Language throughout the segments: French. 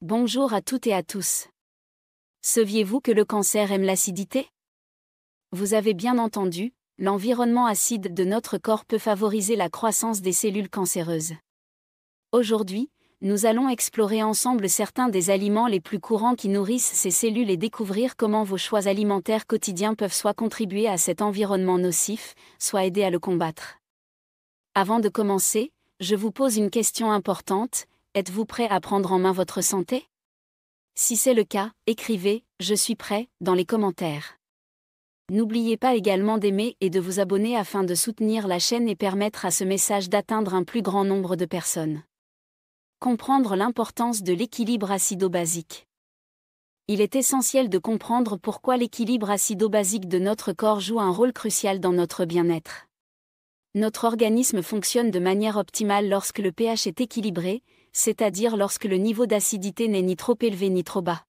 Bonjour à toutes et à tous. Saviez-vous que le cancer aime l'acidité? Vous avez bien entendu, l'environnement acide de notre corps peut favoriser la croissance des cellules cancéreuses. Aujourd'hui, nous allons explorer ensemble certains des aliments les plus courants qui nourrissent ces cellules et découvrir comment vos choix alimentaires quotidiens peuvent soit contribuer à cet environnement nocif, soit aider à le combattre. Avant de commencer, je vous pose une question importante. Êtes-vous prêt à prendre en main votre santé? Si c'est le cas, écrivez « Je suis prêt » dans les commentaires. N'oubliez pas également d'aimer et de vous abonner afin de soutenir la chaîne et permettre à ce message d'atteindre un plus grand nombre de personnes. Comprendre l'importance de l'équilibre acido-basique. Il est essentiel de comprendre pourquoi l'équilibre acido-basique de notre corps joue un rôle crucial dans notre bien-être. Notre organisme fonctionne de manière optimale lorsque le pH est équilibré, c'est-à-dire lorsque le niveau d'acidité n'est ni trop élevé ni trop bas.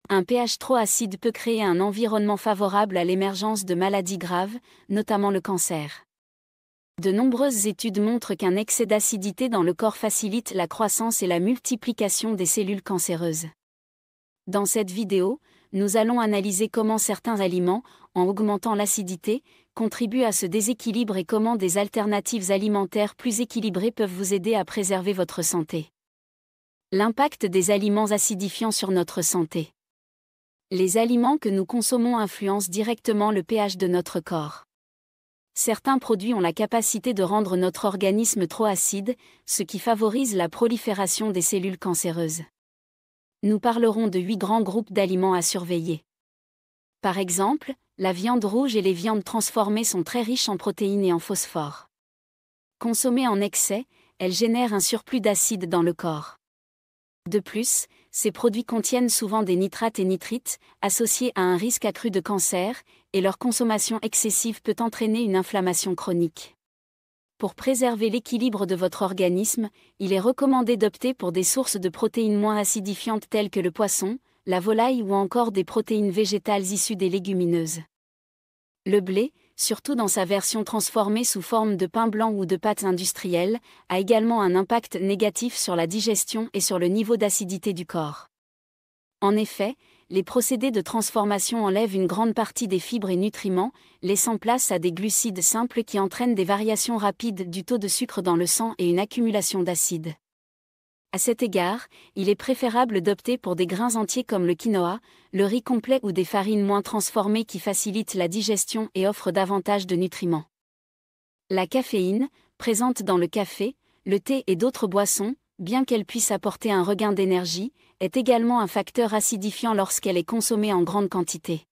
Un pH trop acide peut créer un environnement favorable à l'émergence de maladies graves, notamment le cancer. De nombreuses études montrent qu'un excès d'acidité dans le corps facilite la croissance et la multiplication des cellules cancéreuses. Dans cette vidéo, nous allons analyser comment certains aliments, en augmentant l'acidité, contribuent à ce déséquilibre et comment des alternatives alimentaires plus équilibrées peuvent vous aider à préserver votre santé. L'impact des aliments acidifiants sur notre santé. Les aliments que nous consommons influencent directement le pH de notre corps. Certains produits ont la capacité de rendre notre organisme trop acide, ce qui favorise la prolifération des cellules cancéreuses. Nous parlerons de 8 grands groupes d'aliments à surveiller. Par exemple, la viande rouge et les viandes transformées sont très riches en protéines et en phosphore. Consommées en excès, elles génèrent un surplus d'acide dans le corps. De plus, ces produits contiennent souvent des nitrates et nitrites, associés à un risque accru de cancer, et leur consommation excessive peut entraîner une inflammation chronique. Pour préserver l'équilibre de votre organisme, il est recommandé d'opter pour des sources de protéines moins acidifiantes telles que le poisson, la volaille ou encore des protéines végétales issues des légumineuses. Le blé, surtout dans sa version transformée sous forme de pain blanc ou de pâtes industrielles, a également un impact négatif sur la digestion et sur le niveau d'acidité du corps. En effet, les procédés de transformation enlèvent une grande partie des fibres et nutriments, laissant place à des glucides simples qui entraînent des variations rapides du taux de sucre dans le sang et une accumulation d'acide. À cet égard, il est préférable d'opter pour des grains entiers comme le quinoa, le riz complet ou des farines moins transformées qui facilitent la digestion et offrent davantage de nutriments. La caféine, présente dans le café, le thé et d'autres boissons, bien qu'elle puisse apporter un regain d'énergie, est également un facteur acidifiant lorsqu'elle est consommée en grande quantité.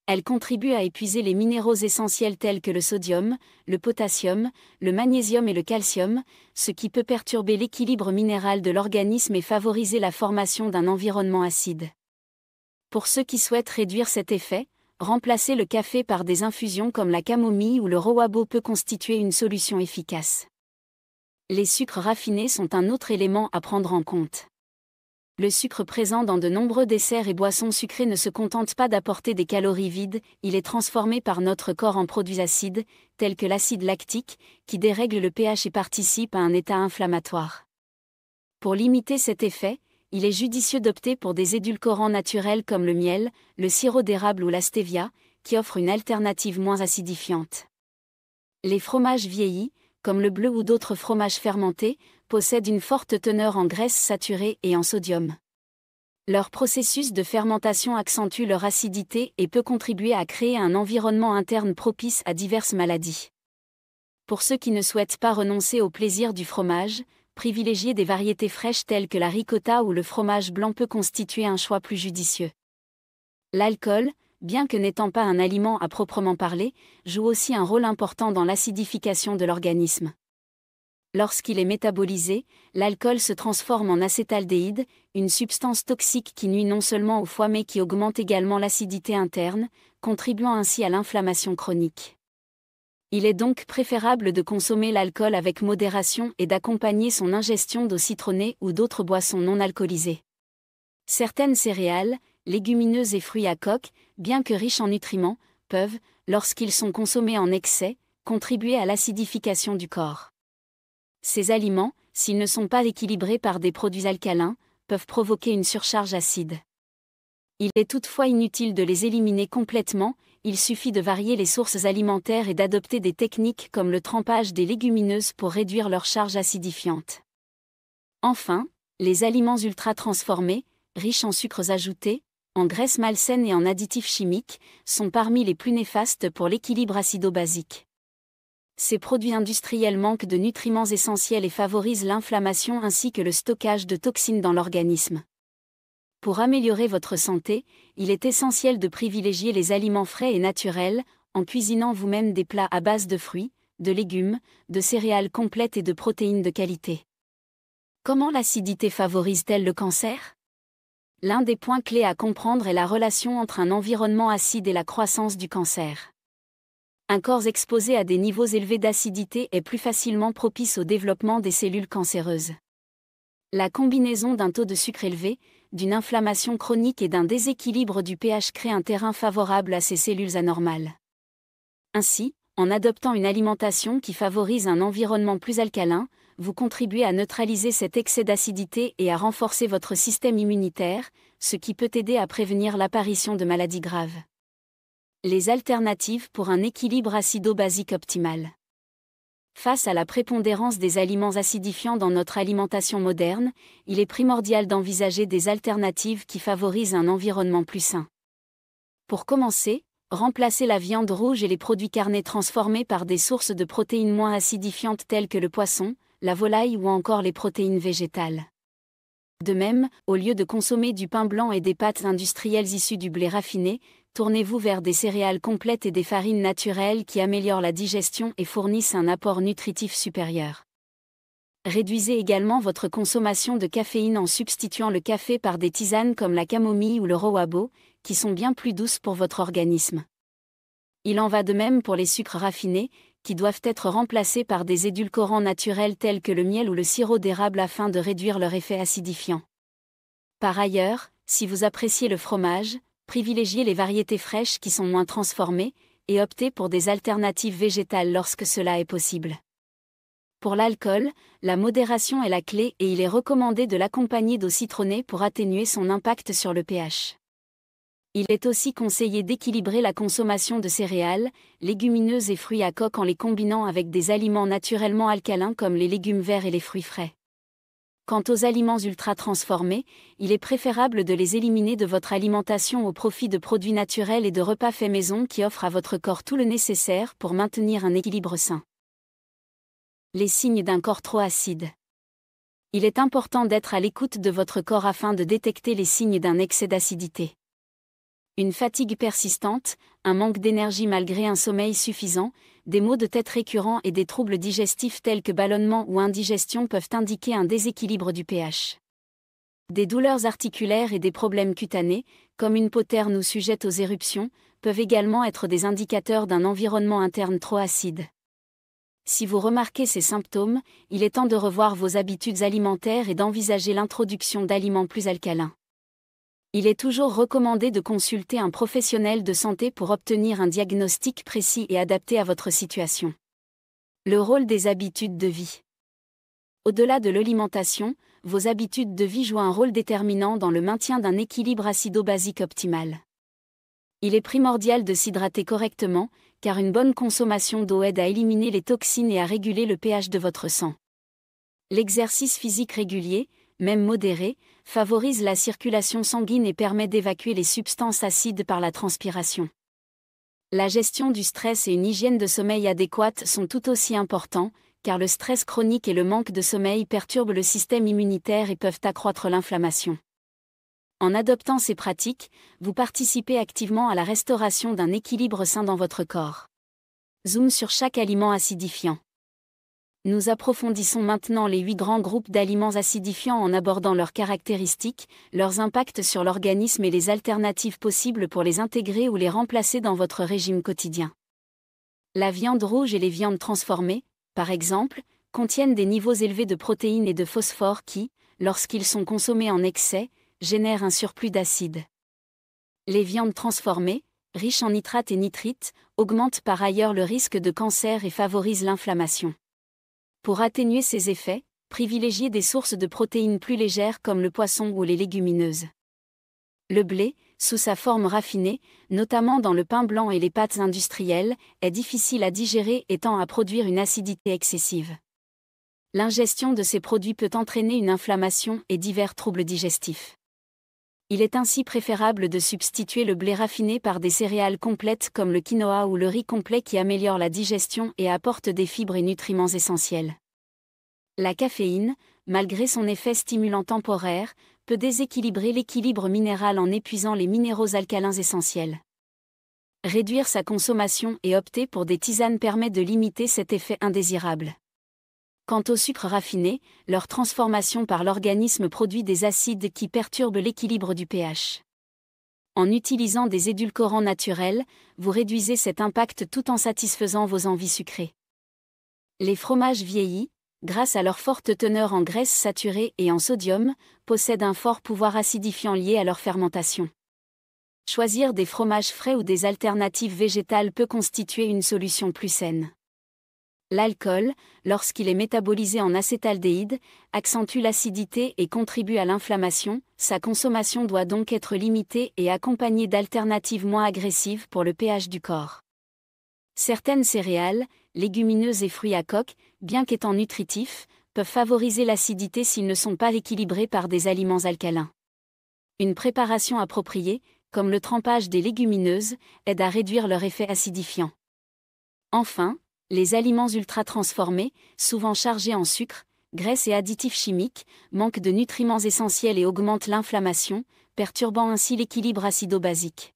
Elle contribue à épuiser les minéraux essentiels tels que le sodium, le potassium, le magnésium et le calcium, ce qui peut perturber l'équilibre minéral de l'organisme et favoriser la formation d'un environnement acide. Pour ceux qui souhaitent réduire cet effet, remplacer le café par des infusions comme la camomille ou le rowabo peut constituer une solution efficace. Les sucres raffinés sont un autre élément à prendre en compte. Le sucre présent dans de nombreux desserts et boissons sucrées ne se contente pas d'apporter des calories vides, il est transformé par notre corps en produits acides, tels que l'acide lactique, qui dérègle le pH et participe à un état inflammatoire. Pour limiter cet effet, il est judicieux d'opter pour des édulcorants naturels comme le miel, le sirop d'érable ou la stevia, qui offrent une alternative moins acidifiante. Les fromages vieillis, comme le bleu ou d'autres fromages fermentés, possèdent une forte teneur en graisses saturées et en sodium. Leur processus de fermentation accentue leur acidité et peut contribuer à créer un environnement interne propice à diverses maladies. Pour ceux qui ne souhaitent pas renoncer au plaisir du fromage, privilégier des variétés fraîches telles que la ricotta ou le fromage blanc peut constituer un choix plus judicieux. L'alcool, bien que n'étant pas un aliment à proprement parler, joue aussi un rôle important dans l'acidification de l'organisme. Lorsqu'il est métabolisé, l'alcool se transforme en acétaldéhyde, une substance toxique qui nuit non seulement au foie mais qui augmente également l'acidité interne, contribuant ainsi à l'inflammation chronique. Il est donc préférable de consommer l'alcool avec modération et d'accompagner son ingestion d'eau citronnée ou d'autres boissons non alcoolisées. Certaines céréales, légumineuses et fruits à coque, bien que riches en nutriments, peuvent, lorsqu'ils sont consommés en excès, contribuer à l'acidification du corps. Ces aliments, s'ils ne sont pas équilibrés par des produits alcalins, peuvent provoquer une surcharge acide. Il est toutefois inutile de les éliminer complètement, il suffit de varier les sources alimentaires et d'adopter des techniques comme le trempage des légumineuses pour réduire leur charge acidifiante. Enfin, les aliments ultra transformés, riches en sucres ajoutés, en graisses malsaines et en additifs chimiques, sont parmi les plus néfastes pour l'équilibre acido-basique. Ces produits industriels manquent de nutriments essentiels et favorisent l'inflammation ainsi que le stockage de toxines dans l'organisme. Pour améliorer votre santé, il est essentiel de privilégier les aliments frais et naturels, en cuisinant vous-même des plats à base de fruits, de légumes, de céréales complètes et de protéines de qualité. Comment l'acidité favorise-t-elle le cancer ? L'un des points clés à comprendre est la relation entre un environnement acide et la croissance du cancer. Un corps exposé à des niveaux élevés d'acidité est plus facilement propice au développement des cellules cancéreuses. La combinaison d'un taux de sucre élevé, d'une inflammation chronique et d'un déséquilibre du pH crée un terrain favorable à ces cellules anormales. Ainsi, en adoptant une alimentation qui favorise un environnement plus alcalin, vous contribuez à neutraliser cet excès d'acidité et à renforcer votre système immunitaire, ce qui peut aider à prévenir l'apparition de maladies graves. Les alternatives pour un équilibre acido-basique optimal. Face à la prépondérance des aliments acidifiants dans notre alimentation moderne, il est primordial d'envisager des alternatives qui favorisent un environnement plus sain. Pour commencer, remplacez la viande rouge et les produits carnés transformés par des sources de protéines moins acidifiantes telles que le poisson, la volaille ou encore les protéines végétales. De même, au lieu de consommer du pain blanc et des pâtes industrielles issues du blé raffiné, tournez-vous vers des céréales complètes et des farines naturelles qui améliorent la digestion et fournissent un apport nutritif supérieur. Réduisez également votre consommation de caféine en substituant le café par des tisanes comme la camomille ou le rohabo, qui sont bien plus douces pour votre organisme. Il en va de même pour les sucres raffinés, qui doivent être remplacés par des édulcorants naturels tels que le miel ou le sirop d'érable afin de réduire leur effet acidifiant. Par ailleurs, si vous appréciez le fromage, privilégiez les variétés fraîches qui sont moins transformées, et optez pour des alternatives végétales lorsque cela est possible. Pour l'alcool, la modération est la clé et il est recommandé de l'accompagner d'eau citronnée pour atténuer son impact sur le pH. Il est aussi conseillé d'équilibrer la consommation de céréales, légumineuses et fruits à coque en les combinant avec des aliments naturellement alcalins comme les légumes verts et les fruits frais. Quant aux aliments ultra transformés, il est préférable de les éliminer de votre alimentation au profit de produits naturels et de repas faits maison qui offrent à votre corps tout le nécessaire pour maintenir un équilibre sain. Les signes d'un corps trop acide. Il est important d'être à l'écoute de votre corps afin de détecter les signes d'un excès d'acidité. Une fatigue persistante, un manque d'énergie malgré un sommeil suffisant, des maux de tête récurrents et des troubles digestifs tels que ballonnement ou indigestion peuvent indiquer un déséquilibre du pH. Des douleurs articulaires et des problèmes cutanés, comme une peau terne ou sujette aux éruptions, peuvent également être des indicateurs d'un environnement interne trop acide. Si vous remarquez ces symptômes, il est temps de revoir vos habitudes alimentaires et d'envisager l'introduction d'aliments plus alcalins. Il est toujours recommandé de consulter un professionnel de santé pour obtenir un diagnostic précis et adapté à votre situation. Le rôle des habitudes de vie. Au-delà de l'alimentation, vos habitudes de vie jouent un rôle déterminant dans le maintien d'un équilibre acido-basique optimal. Il est primordial de s'hydrater correctement, car une bonne consommation d'eau aide à éliminer les toxines et à réguler le pH de votre sang. L'exercice physique régulier, même modéré, favorise la circulation sanguine et permet d'évacuer les substances acides par la transpiration. La gestion du stress et une hygiène de sommeil adéquate sont tout aussi importants, car le stress chronique et le manque de sommeil perturbent le système immunitaire et peuvent accroître l'inflammation. En adoptant ces pratiques, vous participez activement à la restauration d'un équilibre sain dans votre corps. Zoom sur chaque aliment acidifiant. Nous approfondissons maintenant les 8 grands groupes d'aliments acidifiants en abordant leurs caractéristiques, leurs impacts sur l'organisme et les alternatives possibles pour les intégrer ou les remplacer dans votre régime quotidien. La viande rouge et les viandes transformées, par exemple, contiennent des niveaux élevés de protéines et de phosphore qui, lorsqu'ils sont consommés en excès, génèrent un surplus d'acide. Les viandes transformées, riches en nitrates et nitrites, augmentent par ailleurs le risque de cancer et favorisent l'inflammation. Pour atténuer ces effets, Privilégiez des sources de protéines plus légères comme le poisson ou les légumineuses. Le blé, sous sa forme raffinée, notamment dans le pain blanc et les pâtes industrielles, est difficile à digérer et tend à produire une acidité excessive. L'ingestion de ces produits peut entraîner une inflammation et divers troubles digestifs. Il est ainsi préférable de substituer le blé raffiné par des céréales complètes comme le quinoa ou le riz complet qui améliorent la digestion et apportent des fibres et nutriments essentiels. La caféine, malgré son effet stimulant temporaire, peut déséquilibrer l'équilibre minéral en épuisant les minéraux alcalins essentiels. Réduire sa consommation et opter pour des tisanes permet de limiter cet effet indésirable. Quant aux sucres raffinés, leur transformation par l'organisme produit des acides qui perturbent l'équilibre du pH. En utilisant des édulcorants naturels, vous réduisez cet impact tout en satisfaisant vos envies sucrées. Les fromages vieillis, grâce à leur forte teneur en graisses saturées et en sodium, possèdent un fort pouvoir acidifiant lié à leur fermentation. Choisir des fromages frais ou des alternatives végétales peut constituer une solution plus saine. L'alcool, lorsqu'il est métabolisé en acétaldéhyde, accentue l'acidité et contribue à l'inflammation, sa consommation doit donc être limitée et accompagnée d'alternatives moins agressives pour le pH du corps. Certaines céréales, légumineuses et fruits à coque, bien qu'étant nutritifs, peuvent favoriser l'acidité s'ils ne sont pas équilibrés par des aliments alcalins. Une préparation appropriée, comme le trempage des légumineuses, aide à réduire leur effet acidifiant. Enfin, les aliments ultra-transformés, souvent chargés en sucre, graisses et additifs chimiques, manquent de nutriments essentiels et augmentent l'inflammation, perturbant ainsi l'équilibre acido-basique.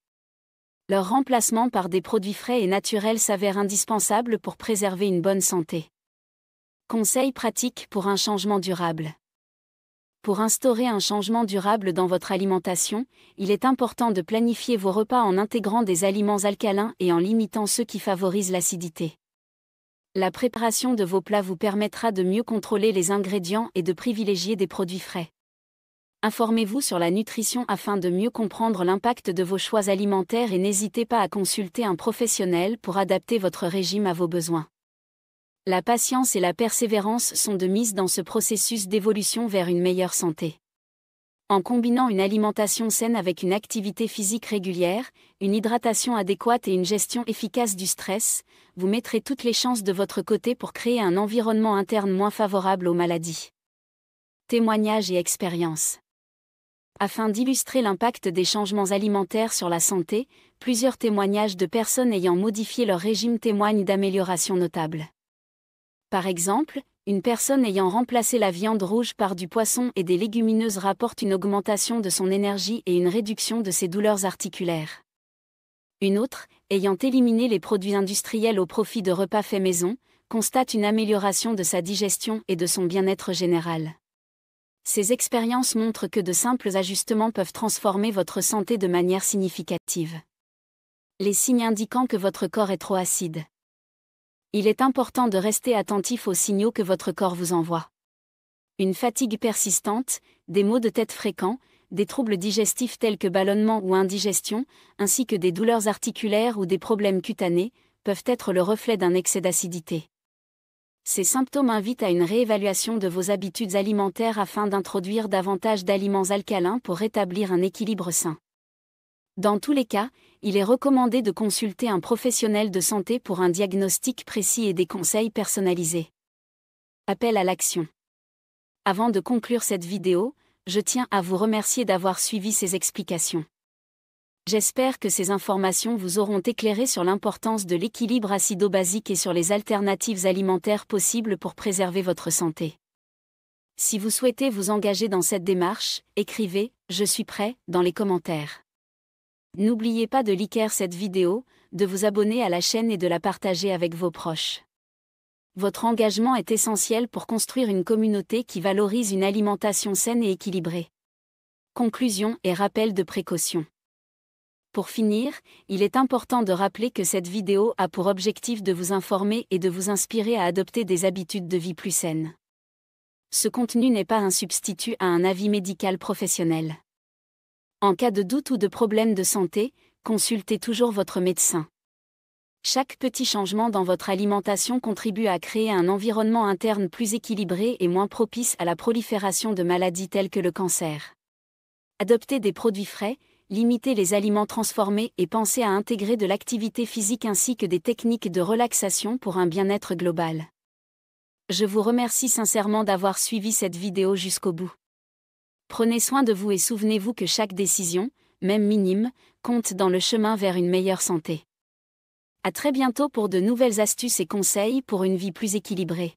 Leur remplacement par des produits frais et naturels s'avère indispensable pour préserver une bonne santé. Conseils pratiques pour un changement durable. Pour instaurer un changement durable dans votre alimentation, il est important de planifier vos repas en intégrant des aliments alcalins et en limitant ceux qui favorisent l'acidité. La préparation de vos plats vous permettra de mieux contrôler les ingrédients et de privilégier des produits frais. Informez-vous sur la nutrition afin de mieux comprendre l'impact de vos choix alimentaires et n'hésitez pas à consulter un professionnel pour adapter votre régime à vos besoins. La patience et la persévérance sont de mise dans ce processus d'évolution vers une meilleure santé. En combinant une alimentation saine avec une activité physique régulière, une hydratation adéquate et une gestion efficace du stress, vous mettrez toutes les chances de votre côté pour créer un environnement interne moins favorable aux maladies. Témoignages et expériences. Afin d'illustrer l'impact des changements alimentaires sur la santé, plusieurs témoignages de personnes ayant modifié leur régime témoignent d'améliorations notables. Par exemple, une personne ayant remplacé la viande rouge par du poisson et des légumineuses rapporte une augmentation de son énergie et une réduction de ses douleurs articulaires. Une autre, ayant éliminé les produits industriels au profit de repas faits maison, constate une amélioration de sa digestion et de son bien-être général. Ces expériences montrent que de simples ajustements peuvent transformer votre santé de manière significative. Les signes indiquant que votre corps est trop acide. Il est important de rester attentif aux signaux que votre corps vous envoie. Une fatigue persistante, des maux de tête fréquents, des troubles digestifs tels que ballonnement ou indigestion, ainsi que des douleurs articulaires ou des problèmes cutanés, peuvent être le reflet d'un excès d'acidité. Ces symptômes invitent à une réévaluation de vos habitudes alimentaires afin d'introduire davantage d'aliments alcalins pour rétablir un équilibre sain. Dans tous les cas, il est recommandé de consulter un professionnel de santé pour un diagnostic précis et des conseils personnalisés. Appel à l'action. Avant de conclure cette vidéo, je tiens à vous remercier d'avoir suivi ces explications. J'espère que ces informations vous auront éclairé sur l'importance de l'équilibre acido-basique et sur les alternatives alimentaires possibles pour préserver votre santé. Si vous souhaitez vous engager dans cette démarche, écrivez « Je suis prêt » dans les commentaires. N'oubliez pas de liker cette vidéo, de vous abonner à la chaîne et de la partager avec vos proches. Votre engagement est essentiel pour construire une communauté qui valorise une alimentation saine et équilibrée. Conclusion et rappel de précaution. Pour finir, il est important de rappeler que cette vidéo a pour objectif de vous informer et de vous inspirer à adopter des habitudes de vie plus saines. Ce contenu n'est pas un substitut à un avis médical professionnel. En cas de doute ou de problème de santé, consultez toujours votre médecin. Chaque petit changement dans votre alimentation contribue à créer un environnement interne plus équilibré et moins propice à la prolifération de maladies telles que le cancer. Adoptez des produits frais, limitez les aliments transformés et pensez à intégrer de l'activité physique ainsi que des techniques de relaxation pour un bien-être global. Je vous remercie sincèrement d'avoir suivi cette vidéo jusqu'au bout. Prenez soin de vous et souvenez-vous que chaque décision, même minime, compte dans le chemin vers une meilleure santé. À très bientôt pour de nouvelles astuces et conseils pour une vie plus équilibrée.